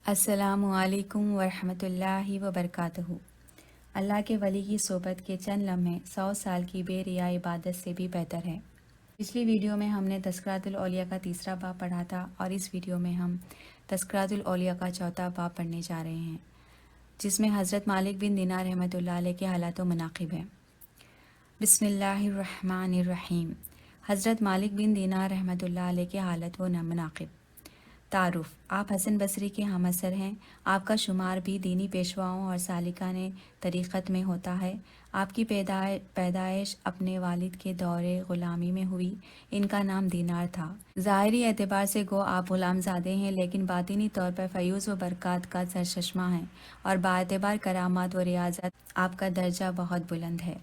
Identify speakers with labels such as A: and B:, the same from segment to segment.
A: السلام علیکم ورحمۃ اللہ وبرکاتہ۔ اللہ کے ولی کی صحبت کے چند لمحے 100 سال کی بے ریا عبادت سے بھی بہتر ہے۔ پچھلی ویڈیو میں ہم نے تذکرۃ الاولیاء کا تیسرا باب پڑھا تھا اور اس ویڈیو میں ہم تذکرۃ الاولیاء کا چوتھا باب پڑھنے جا رہے ہیں، جس میں حضرت مالک بن دینار رحمۃ اللہ علیہ کے حالات و مناقب ہیں۔ بسم اللہ الرحمن الرحیم۔ حضرت مالک بن دینار رحمۃ اللہ علیہ کے حالت و مناقب۔ تعارف: آپ حسن بصری کے ہم اثر ہیں۔ آپ کا شمار بھی دینی پیشواؤں اور سالکان طریقت میں ہوتا ہے۔ آپ کی پیدائش اپنے والد کے دور غلامی میں ہوئی۔ ان کا نام دینار تھا۔ ظاہری اعتبار سے گو آپ غلام زادے ہیں، لیکن باطنی طور پر فیوض و برکات کا سرچشمہ ہیں اور باعتبار کرامات و ریاضت آپ کا درجہ بہت بلند ہے۔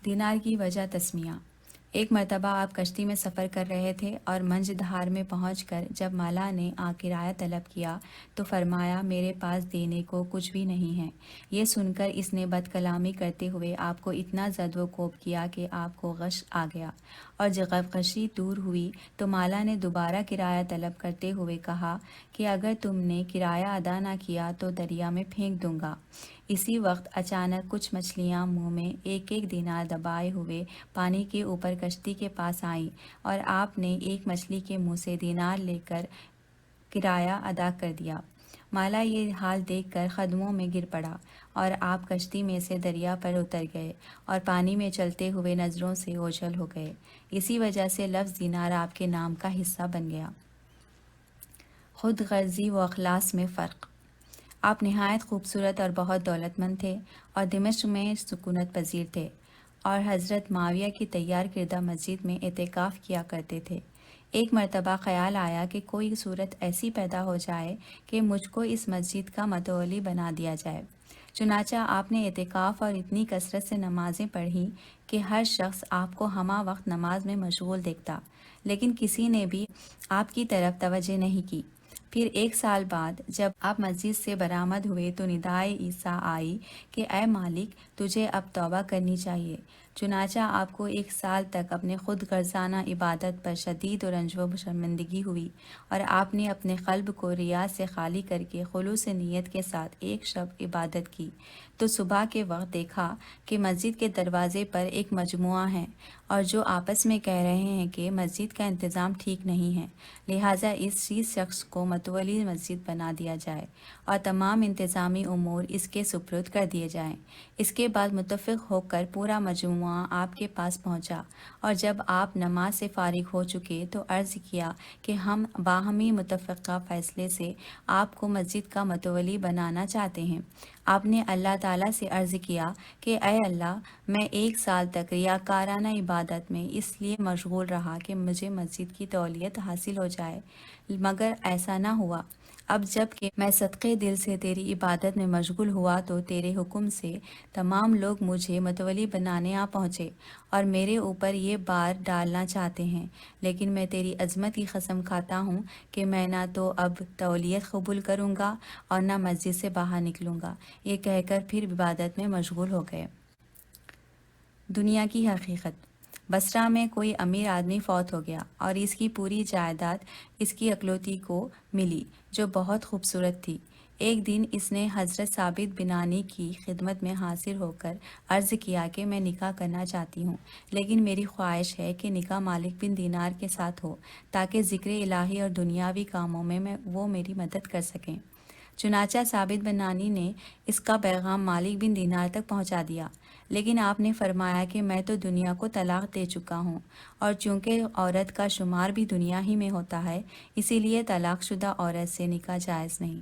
A: دینار کی وجہ تسمیہ: ایک مرتبہ آپ کشتی میں سفر کر رہے تھے اور منج دھار میں پہنچ کر جب مالا نے کرایہ طلب کیا تو فرمایا، میرے پاس دینے کو کچھ بھی نہیں ہے۔ یہ سن کر اس نے بد کلامی کرتے ہوئے آپ کو اتنا زد و کوب کیا کہ آپ کو غش آ گیا، اور جب غشی دور ہوئی تو مالا نے دوبارہ کرایہ طلب کرتے ہوئے کہا کہ اگر تم نے کرایہ ادا نہ کیا تو دریا میں پھینک دوں گا۔ اسی وقت اچانک کچھ مچھلیاں منہ میں ایک ایک دینار دبائے ہوئے پانی کے اوپر کشتی کے پاس آئیں اور آپ نے ایک مچھلی کے منہ سے دینار لے کر کرایہ ادا کر دیا۔ مالا یہ حال دیکھ کر قدموں میں گر پڑا اور آپ کشتی میں سے دریا پر اتر گئے اور پانی میں چلتے ہوئے نظروں سے اوجھل ہو گئے۔ اسی وجہ سے لفظ دینار آپ کے نام کا حصہ بن گیا۔ خود غرضی و اخلاص میں فرق: آپ نہایت خوبصورت اور بہت دولت مند تھے اور دمشق میں سکونت پذیر تھے اور حضرت معاویہ کی تیار کردہ مسجد میں اعتکاف کیا کرتے تھے۔ ایک مرتبہ خیال آیا کہ کوئی صورت ایسی پیدا ہو جائے کہ مجھ کو اس مسجد کا متولی بنا دیا جائے۔ چنانچہ آپ نے اعتکاف اور اتنی کثرت سے نمازیں پڑھیں کہ ہر شخص آپ کو ہمہ وقت نماز میں مشغول دیکھتا، لیکن کسی نے بھی آپ کی طرف توجہ نہیں کی۔ پھر ایک سال بعد جب آپ مسجد سے برآمد ہوئے تو ندائے عیسیٰ آئی کہ اے مالک، تجھے اب توبہ کرنی چاہیے۔ چنانچہ آپ کو ایک سال تک اپنے خود غرضانہ عبادت پر شدید و رنج و شرمندگی ہوئی اور آپ نے اپنے قلب کو ریاض سے خالی کر کے خلوص نیت کے ساتھ ایک شب عبادت کی تو صبح کے وقت دیکھا کہ مسجد کے دروازے پر ایک مجموعہ ہے اور جو آپس میں کہہ رہے ہیں کہ مسجد کا انتظام ٹھیک نہیں ہے، لہٰذا اس چیز شخص کو متولی مسجد بنا دیا جائے اور تمام انتظامی امور اس کے سپرد کر دیے جائیں۔ اس کے بعد متفق ہو کر پورا مجموعہ آپ کے پاس پہنچا اور جب آپ نماز سے فارغ ہو چکے تو عرض کیا کہ ہم باہمی متفقہ فیصلے سے آپ کو مسجد کا متولی بنانا چاہتے ہیں۔ آپ نے اللہ تعالیٰ سے عرض کیا کہ اے اللہ، میں ایک سال تک ریاکارانہ عبادت میں اس لیے مشغول رہا کہ مجھے مسجد کی تولیت حاصل ہو جائے، مگر ایسا نہ ہوا۔ اب جب کہ میں صدقے دل سے تیری عبادت میں مشغول ہوا تو تیرے حکم سے تمام لوگ مجھے متولی بنانے آ پہنچے اور میرے اوپر یہ بار ڈالنا چاہتے ہیں، لیکن میں تیری عظمت کی قسم کھاتا ہوں کہ میں نہ تو اب تولیت قبول کروں گا اور نہ مسجد سے باہر نکلوں گا۔ یہ کہہ کر پھر عبادت میں مشغول ہو گئے۔ دنیا کی حقیقت: بصرہ میں کوئی امیر آدمی فوت ہو گیا اور اس کی پوری جائیداد اس کی اکلوتی کو ملی جو بہت خوبصورت تھی۔ ایک دن اس نے حضرت ثابت بنانی کی خدمت میں حاضر ہو کر عرض کیا کہ میں نکاح کرنا چاہتی ہوں، لیکن میری خواہش ہے کہ نکاح مالک بن دینار کے ساتھ ہو تاکہ ذکر الہی اور دنیاوی کاموں میں وہ میری مدد کر سکیں۔ چنانچہ ثابت بنانی نے اس کا پیغام مالک بن دینار تک پہنچا دیا، لیکن آپ نے فرمایا کہ میں تو دنیا کو طلاق دے چکا ہوں اور چونکہ عورت کا شمار بھی دنیا ہی میں ہوتا ہے، اسی لیے طلاق شدہ عورت سے نکاح جائز نہیں۔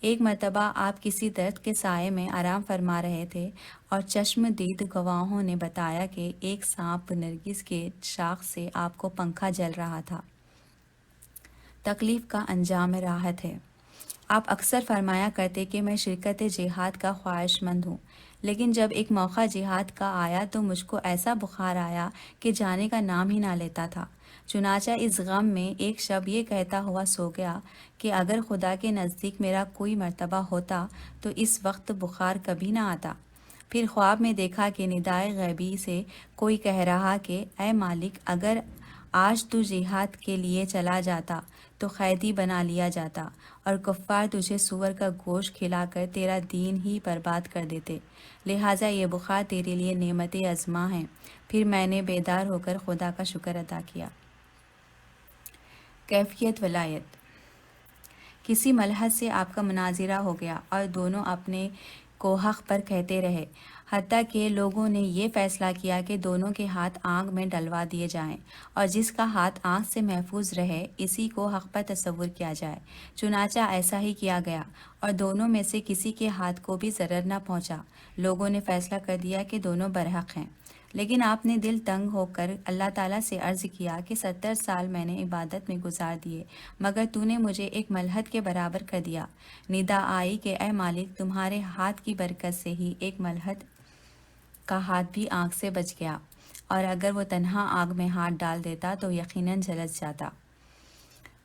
A: ایک مرتبہ آپ کسی درخت کے سائے میں آرام فرما رہے تھے اور چشم دید گواہوں نے بتایا کہ ایک سانپ نرگس کے شاخ سے آپ کو پنکھا جل رہا تھا۔ تکلیف کا انجام راحت ہے۔ آپ اکثر فرمایا کرتے کہ میں شرکت جہاد کا خواہش مند ہوں، لیکن جب ایک موقع جہاد کا آیا تو مجھ کو ایسا بخار آیا کہ جانے کا نام ہی نہ لیتا تھا۔ چنانچہ اس غم میں ایک شب یہ کہتا ہوا سو گیا کہ اگر خدا کے نزدیک میرا کوئی مرتبہ ہوتا تو اس وقت بخار کبھی نہ آتا۔ پھر خواب میں دیکھا کہ ندائے غیبی سے کوئی کہہ رہا کہ اے مالک، اگر آج تو جہاد کے لیے چلا جاتا تو قیدی بنا لیا جاتا اور کفار تجھے سور کا گوشت کھلا کر تیرا دین ہی برباد کر دیتے، لہٰذا یہ بخار تیرے لیے نعمت عظمیٰ ہے۔ پھر میں نے بیدار ہو کر خدا کا شکر ادا کیا۔ کیفیت ولایت۔ کسی ملحد سے آپ کا مناظرہ ہو گیا اور دونوں اپنے کو حق پر کہتے رہے، حتیٰ کہ لوگوں نے یہ فیصلہ کیا کہ دونوں کے ہاتھ آگ میں ڈلوا دیے جائیں اور جس کا ہاتھ آگ سے محفوظ رہے اسی کو حق پر تصور کیا جائے۔ چنانچہ ایسا ہی کیا گیا اور دونوں میں سے کسی کے ہاتھ کو بھی ضرر نہ پہنچا۔ لوگوں نے فیصلہ کر دیا کہ دونوں برحق ہیں۔ لیکن آپ نے دل تنگ ہو کر اللہ تعالیٰ سے عرض کیا کہ 70 سال میں نے عبادت میں گزار دیے، مگر تو نے مجھے ایک ملحد کے برابر کر دیا۔ ندا آئی کہ اے مالک، تمہارے ہاتھ کی برکت سے ہی ایک ملحد کا ہاتھ بھی آگ سے بچ گیا، اور اگر وہ تنہا آگ میں ہاتھ ڈال دیتا تو یقیناً جلس جاتا۔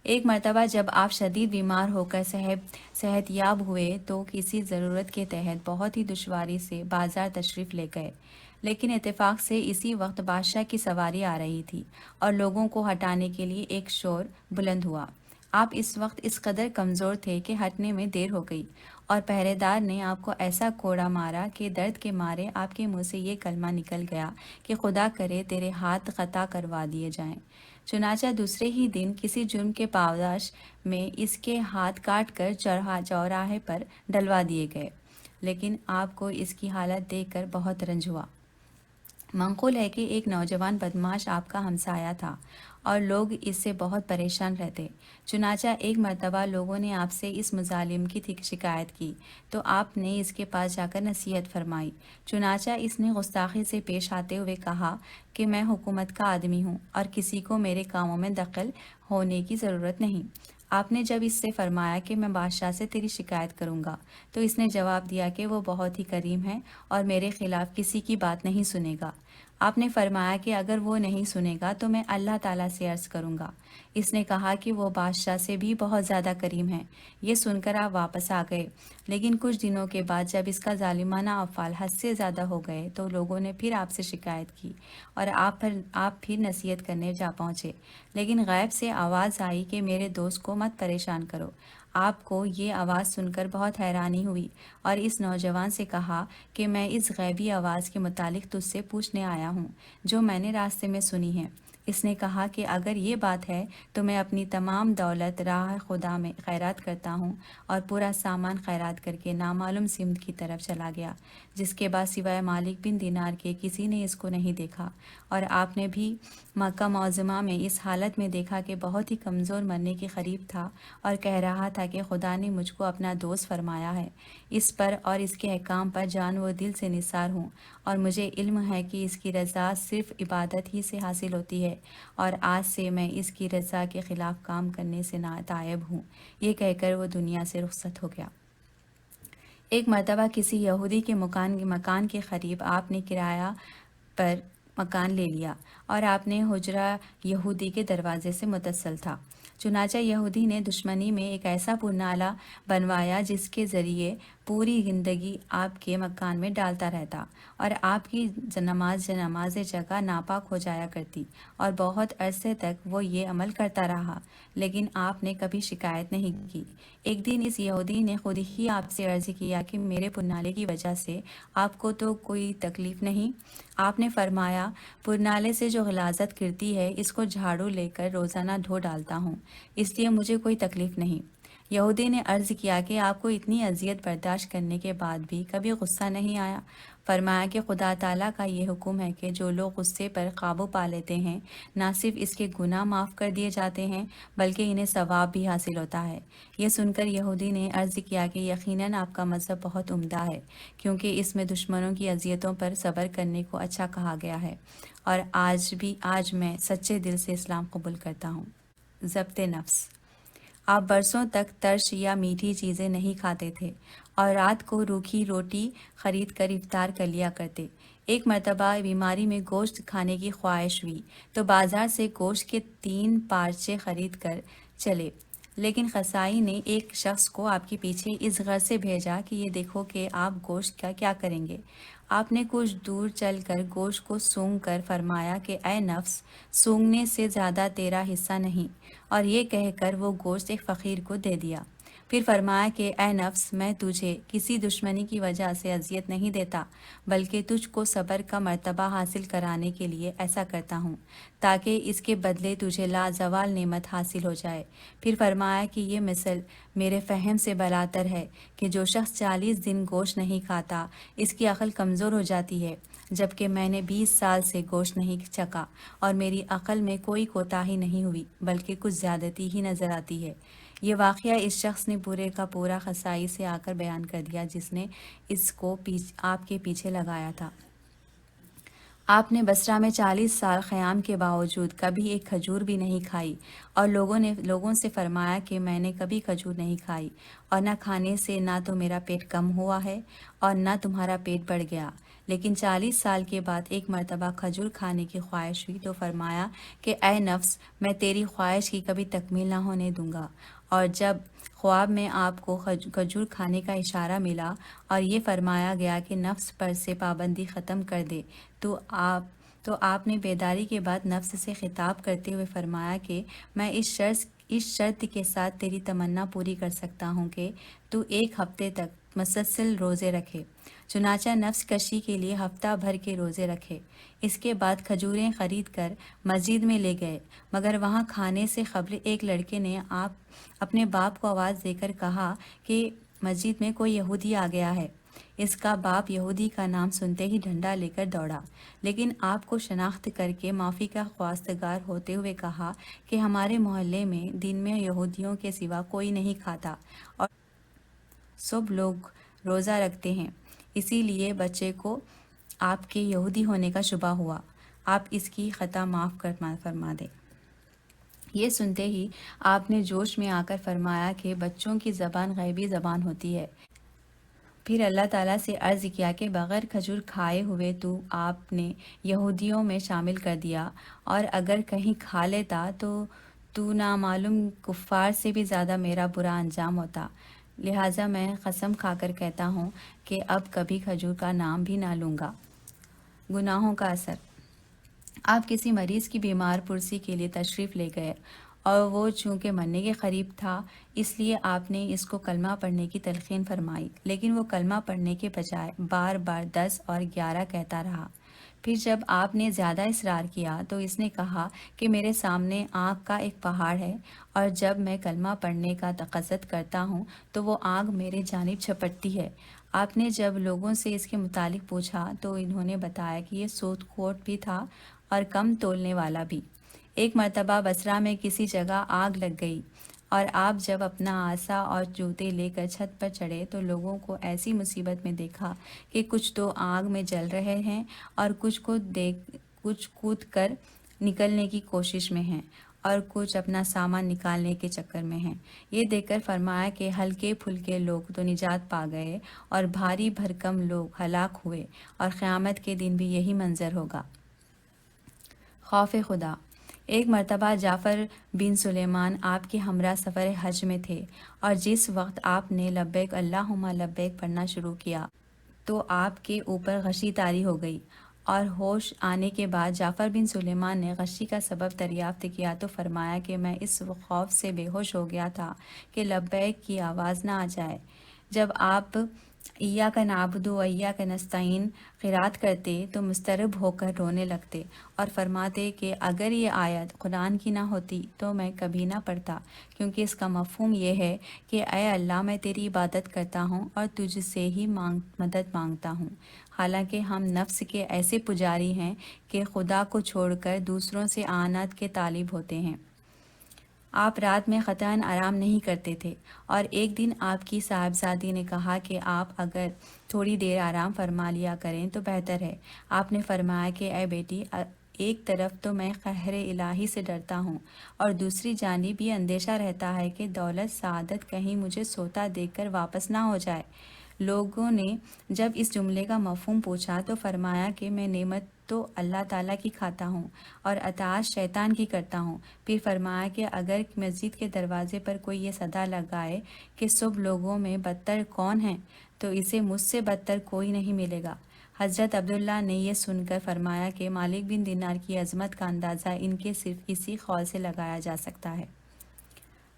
A: ایک مرتبہ جب آپ شدید بیمار ہو کر صحت یاب ہوئے تو کسی ضرورت کے تحت بہت ہی دشواری سے بازار تشریف لے گئے، لیکن اتفاق سے اسی وقت بادشاہ کی سواری آ رہی تھی اور لوگوں کو ہٹانے کے لیے ایک شور بلند ہوا۔ آپ اس وقت اس قدر کمزور تھے کہ ہٹنے میں دیر ہو گئی، اور پہرے دار نے آپ کو ایسا کوڑا مارا کہ درد کے مارے آپ کے منہ سے یہ کلمہ نکل گیا کہ خدا کرے تیرے ہاتھ قطع کروا دیے جائیں۔ چنانچہ دوسرے ہی دن کسی جرم کے پاداش میں اس کے ہاتھ کاٹ کر چوراہے پر ڈلوا دیے گئے، لیکن آپ کو اس کی حالت دیکھ کر بہت رنج ہوا۔ منقول ہے کہ ایک نوجوان بدمعاش آپ کا ہمسایہ تھا اور لوگ اس سے بہت پریشان رہتے۔ چنانچہ ایک مرتبہ لوگوں نے آپ سے اس مظالم کی شکایت کی تو آپ نے اس کے پاس جا کر نصیحت فرمائی۔ چنانچہ اس نے گستاخی سے پیش آتے ہوئے کہا کہ میں حکومت کا آدمی ہوں اور کسی کو میرے کاموں میں دخل ہونے کی ضرورت نہیں۔ آپ نے جب اس سے فرمایا کہ میں بادشاہ سے تیری شکایت کروں گا تو اس نے جواب دیا کہ وہ بہت ہی کریم ہے اور میرے خلاف کسی کی بات نہیں سنے گا۔ آپ نے فرمایا کہ اگر وہ نہیں سنے گا تو میں اللہ تعالیٰ سے عرض کروں گا۔ اس نے کہا کہ وہ بادشاہ سے بھی بہت زیادہ کریم ہے۔ یہ سن کر آپ واپس آ گئے، لیکن کچھ دنوں کے بعد جب اس کا ظالمانہ افعال حد سے زیادہ ہو گئے تو لوگوں نے پھر آپ سے شکایت کی اور آپ پھر نصیحت کرنے جا پہنچے، لیکن غیب سے آواز آئی کہ میرے دوست کو مت پریشان کرو۔ آپ کو یہ آواز سن کر بہت حیرانی ہوئی اور اس نوجوان سے کہا کہ میں اس غیبی آواز کے متعلق تجھ سے پوچھنے آیا ہوں جو میں نے راستے میں سنی ہے۔ اس نے کہا کہ اگر یہ بات ہے تو میں اپنی تمام دولت راہ خدا میں خیرات کرتا ہوں، اور پورا سامان خیرات کر کے نامعلوم سمت کی طرف چلا گیا، جس کے بعد سوائے مالک بن دینار کے کسی نے اس کو نہیں دیکھا، اور آپ نے بھی مکہ معظمہ میں اس حالت میں دیکھا کہ بہت ہی کمزور مرنے کے قریب تھا اور کہہ رہا تھا کہ خدا نے مجھ کو اپنا دوست فرمایا ہے، اس پر اور اس کے احکام پر جان و دل سے نثار ہوں، اور مجھے علم ہے کہ اس کی رضا صرف عبادت ہی سے حاصل ہوتی ہے، اور آج سے میں اس کی رضا کے خلاف کام کرنے سے تائب ہوں۔ یہ کہہ کر وہ دنیا سے رخصت ہو گیا۔ ایک مرتبہ کسی یہودی کے مکان کے قریب آپ نے کرایہ پر مکان لے لیا اور آپ نے حجرہ یہودی کے دروازے سے متصل تھا۔ چنانچہ یہودی نے دشمنی میں ایک ایسا پرنالہ بنوایا جس کے ذریعے پوری زندگی آپ کے مکان میں ڈالتا رہتا اور آپ کی نماز جگہ ناپاک ہو جایا کرتی، اور بہت عرصے تک وہ یہ عمل کرتا رہا، لیکن آپ نے کبھی شکایت نہیں کی۔ ایک دن اس یہودی نے خود ہی آپ سے عرض کیا کہ میرے پرنالے کی وجہ سے آپ کو تو کوئی تکلیف نہیں؟ آپ نے فرمایا، پرنالے سے جو غلاظت گرتی ہے اس کو جھاڑو لے کر روزانہ دھو ڈالتا ہوں، اس لیے مجھے کوئی تکلیف نہیں۔ یہودی نے عرض کیا کہ آپ کو اتنی اذیت برداشت کرنے کے بعد بھی کبھی غصہ نہیں آیا؟ فرمایا کہ خدا تعالیٰ کا یہ حکم ہے کہ جو لوگ غصے پر قابو پا لیتے ہیں نہ صرف اس کے گناہ معاف کر دیے جاتے ہیں بلکہ انہیں ثواب بھی حاصل ہوتا ہے۔ یہ سن کر یہودی نے عرض کیا کہ یقیناً آپ کا مذہب بہت عمدہ ہے، کیونکہ اس میں دشمنوں کی اذیتوں پر صبر کرنے کو اچھا کہا گیا ہے، اور آج میں سچے دل سے اسلام قبول کرتا ہوں۔ ضبط نفس۔ آپ برسوں تک ترش یا میٹھی چیزیں نہیں کھاتے تھے اور رات کو روکھی روٹی خرید کر افطار کر لیا کرتے۔ ایک مرتبہ بیماری میں گوشت کھانے کی خواہش ہوئی تو بازار سے گوشت کے 3 پارچے خرید کر چلے، لیکن قصائی نے ایک شخص کو آپ کے پیچھے اس غرض سے بھیجا کہ یہ دیکھو کہ آپ گوشت کا کیا کریں گے۔ آپ نے کچھ دور چل کر گوشت کو سونگھ کر فرمایا کہ اے نفس، سونگھنے سے زیادہ تیرا حصہ نہیں، اور یہ کہہ کر وہ گوشت ایک فقیر کو دے دیا۔ پھر فرمایا کہ اے نفس، میں تجھے کسی دشمنی کی وجہ سے اذیت نہیں دیتا، بلکہ تجھ کو صبر کا مرتبہ حاصل کرانے کے لیے ایسا کرتا ہوں، تاکہ اس کے بدلے تجھے لازوال نعمت حاصل ہو جائے۔ پھر فرمایا کہ یہ مثل میرے فہم سے بالاتر ہے کہ جو شخص 40 دن گوشت نہیں کھاتا، اس کی عقل کمزور ہو جاتی ہے، جبکہ میں نے 20 سال سے گوشت نہیں چکھا اور میری عقل میں کوئی کوتاہی نہیں ہوئی، بلکہ کچھ زیادتی ہی نظر آتی ہے۔ یہ واقعہ اس شخص نے پورے کا پورا خسائی سے آ کر بیان کر دیا جس نے اس کو آپ کے پیچھے لگایا تھا۔ آپ نے بصرہ میں 40 سال قیام کے باوجود کبھی ایک کھجور بھی نہیں کھائی، اور لوگوں سے فرمایا کہ میں نے کبھی کھجور نہیں کھائی، اور نہ کھانے سے نہ تو میرا پیٹ کم ہوا ہے اور نہ تمہارا پیٹ بڑھ گیا۔ لیکن 40 سال کے بعد ایک مرتبہ کھجور کھانے کی خواہش ہوئی تو فرمایا کہ اے نفس، میں تیری خواہش کی کبھی تکمیل نہ ہونے دوں گا۔ اور جب خواب میں آپ کو کھجور کھانے کا اشارہ ملا اور یہ فرمایا گیا کہ نفس پر سے پابندی ختم کر دے، تو آپ نے بیداری کے بعد نفس سے خطاب کرتے ہوئے فرمایا کہ میں اس شرط کے ساتھ تیری تمنا پوری کر سکتا ہوں کہ تو 1 ہفتے تک مسلسل روزے رکھے۔ چنانچہ نفس کشی کے لیے ہفتہ بھر کے روزے رکھے۔ اس کے بعد کھجوریں خرید کر مسجد میں لے گئے، مگر وہاں کھانے سے قبل ایک لڑکے نے اپنے باپ کو آواز دے کر کہا کہ مسجد میں کوئی یہودی آ گیا ہے۔ اس کا باپ یہودی کا نام سنتے ہی ڈنڈا لے کر دوڑا، لیکن آپ کو شناخت کر کے معافی کا خواستگار ہوتے ہوئے کہا کہ ہمارے محلے میں دن میں یہودیوں کے سوا کوئی نہیں کھاتا اور سب لوگ روزہ رکھتے ہیں، اسی لیے بچے کو آپ کے یہودی ہونے کا شبہ ہوا، آپ اس کی خطا معاف فرما دیں۔ یہ سنتے ہی آپ نے جوش میں آ کر فرمایا کہ بچوں کی زبان غیبی زبان ہوتی ہے۔ پھر اللہ تعالیٰ سے عرض کیا کہ بغیر کھجور کھائے ہوئے تو آپ نے یہودیوں میں شامل کر دیا، اور اگر کہیں کھا لیتا تو نامعلوم کفار سے بھی زیادہ میرا برا انجام ہوتا، لہٰذا میں قسم کھا کر کہتا ہوں کہ اب کبھی کھجور کا نام بھی نہ لوں گا۔ گناہوں کا اثر۔ آپ کسی مریض کی بیمار پرسی کے لیے تشریف لے گئے، اور وہ چونکہ مرنے کے قریب تھا، اس لیے آپ نے اس کو کلمہ پڑھنے کی تلقین فرمائی، لیکن وہ کلمہ پڑھنے کے بجائے بار بار 10 اور 11 کہتا رہا۔ پھر جب آپ نے زیادہ اصرار کیا تو اس نے کہا کہ میرے سامنے آگ کا ایک پہاڑ ہے، اور جب میں کلمہ پڑھنے کا قصد کرتا ہوں تو وہ آگ میرے جانب جھپٹتی ہے۔ آپ نے جب لوگوں سے اس کے متعلق پوچھا تو انہوں نے بتایا کہ یہ سود خور بھی تھا اور کم تولنے والا بھی۔ ایک مرتبہ بصرہ میں کسی جگہ آگ لگ گئی، اور آپ جب اپنا عصا اور جوتے لے کر چھت پر چڑھے تو لوگوں کو ایسی مصیبت میں دیکھا کہ کچھ تو آگ میں جل رہے ہیں اور کچھ کود کر نکلنے کی کوشش میں ہیں، اور کچھ اپنا سامان نکالنے کے چکر میں ہیں۔ یہ دیکھ کر فرمایا کہ ہلکے پھلکے لوگ تو نجات پا گئے اور بھاری بھرکم لوگ ہلاک ہوئے، اور قیامت کے دن بھی یہی منظر ہوگا۔ خوف خدا۔ ایک مرتبہ جعفر بن سلیمان آپ کے ہمراہ سفر حج میں تھے، اور جس وقت آپ نے لبیک اللہم لبیک پڑھنا شروع کیا تو آپ کے اوپر غشی طاری ہو گئی، اور ہوش آنے کے بعد جعفر بن سلیمان نے غشی کا سبب دریافت کیا تو فرمایا کہ میں اس خوف سے بے ہوش ہو گیا تھا کہ لبیک کی آواز نہ آ جائے۔ جب آپ ایاک نعبد و ایاک نستعین قرات کرتے تو مضطرب ہو کر رونے لگتے اور فرماتے کہ اگر یہ آیت قرآن کی نہ ہوتی تو میں کبھی نہ پڑھتا، کیونکہ اس کا مفہوم یہ ہے کہ اے اللہ، میں تیری عبادت کرتا ہوں اور تجھ سے ہی مدد مانگتا ہوں، حالانکہ ہم نفس کے ایسے پجاری ہیں کہ خدا کو چھوڑ کر دوسروں سے اعانت کے طالب ہوتے ہیں۔ آپ رات میں قطعاً آرام نہیں کرتے تھے، اور ایک دن آپ کی صاحبزادی نے کہا کہ آپ اگر تھوڑی دیر آرام فرما لیا کریں تو بہتر ہے۔ آپ نے فرمایا کہ اے بیٹی، ایک طرف تو میں قہر الہی سے ڈرتا ہوں، اور دوسری جانب یہ اندیشہ رہتا ہے کہ دولت سعادت کہیں مجھے سوتا دیکھ کر واپس نہ ہو جائے۔ لوگوں نے جب اس جملے کا مفہوم پوچھا تو فرمایا کہ میں نعمت تو اللہ تعالیٰ کی کھاتا ہوں اور اطاعت شیطان کی کرتا ہوں۔ پھر فرمایا کہ اگر مسجد کے دروازے پر کوئی یہ صدا لگائے کہ سب لوگوں میں بدتر کون ہے، تو اسے مجھ سے بدتر کوئی نہیں ملے گا۔ حضرت عبداللہ نے یہ سن کر فرمایا کہ مالک بن دینار کی عظمت کا اندازہ ان کے صرف اسی قول سے لگایا جا سکتا ہے۔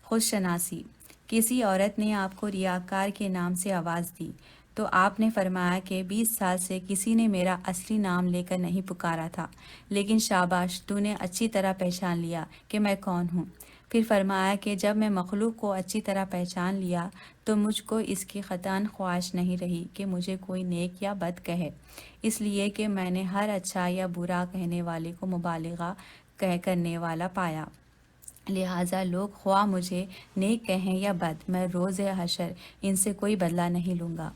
A: خود شناسی۔ کسی عورت نے آپ کو ریاکار کے نام سے آواز دی تو آپ نے فرمایا کہ 20 سال سے کسی نے میرا اصلی نام لے کر نہیں پکارا تھا، لیکن شاباش، تو نے اچھی طرح پہچان لیا کہ میں کون ہوں۔ پھر فرمایا کہ جب میں مخلوق کو اچھی طرح پہچان لیا تو مجھ کو اس کی قطعاً خواہش نہیں رہی کہ مجھے کوئی نیک یا بد کہے، اس لیے کہ میں نے ہر اچھا یا برا کہنے والے کو مبالغہ کرنے والا پایا۔ لہٰذا لوگ خواہ مجھے نیک کہیں یا بد، میں روز حشر ان سے کوئی بدلہ نہیں لوں گا۔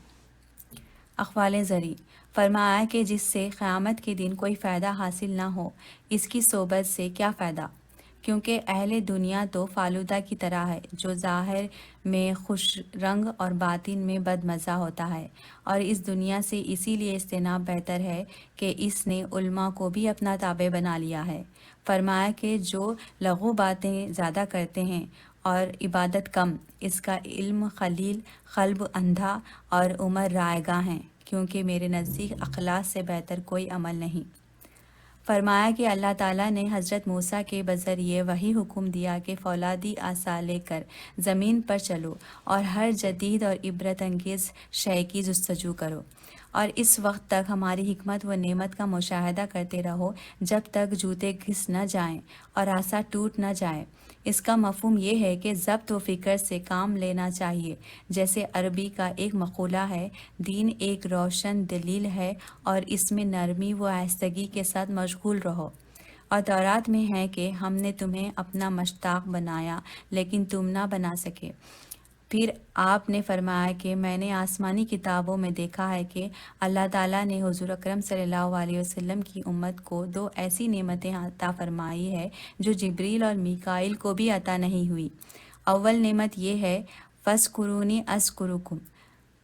A: اقوال زری۔ فرمایا کہ جس سے قیامت کے دن کوئی فائدہ حاصل نہ ہو، اس کی صحبت سے کیا فائدہ؟ کیونکہ اہل دنیا تو فالودہ کی طرح ہے، جو ظاہر میں خوش رنگ اور باطن میں بد مزہ ہوتا ہے، اور اس دنیا سے اسی لیے اجتناب بہتر ہے کہ اس نے علماء کو بھی اپنا تابع بنا لیا ہے۔ فرمایا کہ جو لغو باتیں زیادہ کرتے ہیں اور عبادت کم، اس کا علم قلیل، قلب اندھا اور عمر رائے گاں ہیں، کیونکہ میرے نزدیک اخلاص سے بہتر کوئی عمل نہیں۔ فرمایا کہ اللہ تعالیٰ نے حضرت موسیٰ کے بذریعے وحی حکم دیا کہ فولادی عصا لے کر زمین پر چلو اور ہر جدید اور عبرت انگیز شے کی جستجو کرو، اور اس وقت تک ہماری حکمت و نعمت کا مشاہدہ کرتے رہو جب تک جوتے گھس نہ جائیں اور عصا ٹوٹ نہ جائے۔ اس کا مفہوم یہ ہے کہ ضبط و فکر سے کام لینا چاہیے، جیسے عربی کا ایک مقولہ ہے، دین ایک روشن دلیل ہے اور اس میں نرمی و آہستگی کے ساتھ مشغول رہو۔ اور تورات میں ہے کہ ہم نے تمہیں اپنا مشتاق بنایا لیکن تم نہ بنا سکے۔ پھر آپ نے فرمایا کہ میں نے آسمانی کتابوں میں دیکھا ہے کہ اللہ تعالیٰ نے حضور اکرم صلی اللہ علیہ وسلم کی امت کو 2 ایسی نعمتیں عطا فرمائی ہے جو جبریل اور میکائیل کو بھی عطا نہیں ہوئی۔ اول نعمت یہ ہے، فاذکرونی اذکرکم،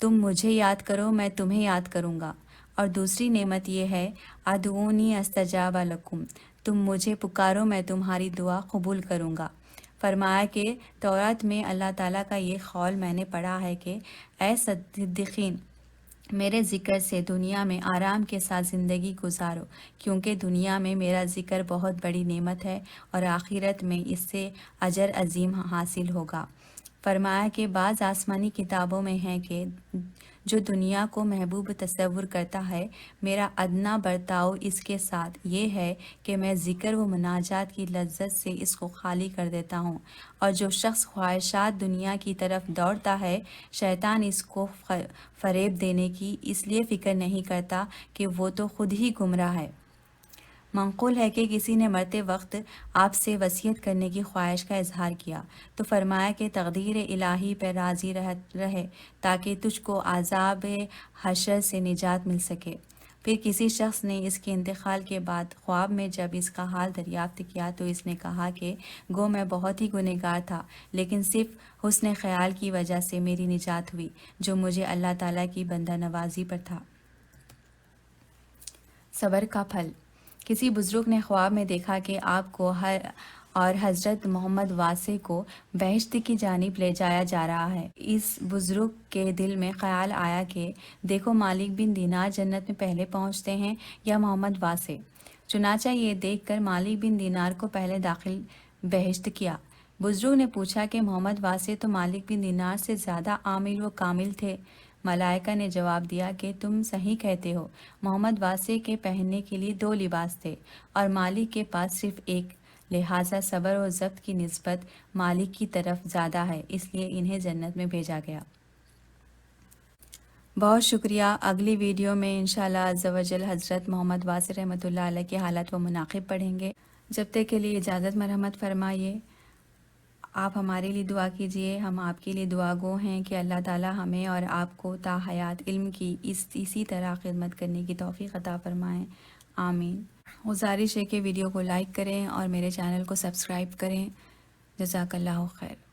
A: تم مجھے یاد کرو میں تمہیں یاد کروں گا، اور دوسری نعمت یہ ہے، ادعونی استجاب لکم، تم مجھے پکارو میں تمہاری دعا قبول کروں گا۔ فرمایا کہ تورات میں اللہ تعالیٰ کا یہ قول میں نے پڑھا ہے کہ اے صدیقین، میرے ذکر سے دنیا میں آرام کے ساتھ زندگی گزارو، کیونکہ دنیا میں میرا ذکر بہت بڑی نعمت ہے اور آخرت میں اس سے اجر عظیم حاصل ہوگا۔ فرمایا کہ بعض آسمانی کتابوں میں ہے کہ جو دنیا کو محبوب تصور کرتا ہے، میرا ادنا برتاؤ اس کے ساتھ یہ ہے کہ میں ذکر و مناجات کی لذت سے اس کو خالی کر دیتا ہوں، اور جو شخص خواہشات دنیا کی طرف دوڑتا ہے، شیطان اس کو فریب دینے کی اس لیے فکر نہیں کرتا کہ وہ تو خود ہی گمراہ ہے۔ منقول ہے کہ کسی نے مرتے وقت آپ سے وصیت کرنے کی خواہش کا اظہار کیا تو فرمایا کہ تقدیر الہی پہ راضی رہے تاکہ تجھ کو عذاب حشر سے نجات مل سکے۔ پھر کسی شخص نے اس کے انتقال کے بعد خواب میں جب اس کا حال دریافت کیا تو اس نے کہا کہ گو میں بہت ہی گنہگار تھا، لیکن صرف حسن خیال کی وجہ سے میری نجات ہوئی جو مجھے اللہ تعالیٰ کی بندہ نوازی پر تھا۔ صبر کا پھل۔ کسی بزرگ نے خواب میں دیکھا کہ آپ کو اور حضرت محمد واسع کو بہشت کی جانب لے جایا جا رہا ہے۔ اس بزرگ کے دل میں خیال آیا کہ دیکھو مالک بن دینار جنت میں پہلے پہنچتے ہیں یا محمد واسع۔ چنانچہ یہ دیکھ کر مالک بن دینار کو پہلے داخل بہشت کیا۔ بزرگ نے پوچھا کہ محمد واسع تو مالک بن دینار سے زیادہ عامل و کامل تھے۔ ملائکہ نے جواب دیا کہ تم صحیح کہتے ہو، محمد واسع کے پہننے کے لیے 2 لباس تھے اور مالک کے پاس صرف ایک، لہٰذا صبر و ضبط کی نسبت مالک کی طرف زیادہ ہے، اس لیے انہیں جنت میں بھیجا گیا۔ بہت شکریہ۔ اگلی ویڈیو میں انشاءاللہ عز و جل حضرت محمد واسع رحمۃ اللہ علیہ کے حالات و مناقب پڑھیں گے۔ جب تک کے لیے اجازت مرحمت فرمائیے۔ آپ ہمارے لیے دعا کیجئے، ہم آپ کے لیے دعا گو ہیں کہ اللہ تعالی ہمیں اور آپ کو تا حیات علم کی اسی طرح خدمت کرنے کی توفیق عطا فرمائیں، آمین۔ گزارش ہے کہ ویڈیو کو لائک کریں اور میرے چینل کو سبسکرائب کریں۔ جزاک اللہ خیر۔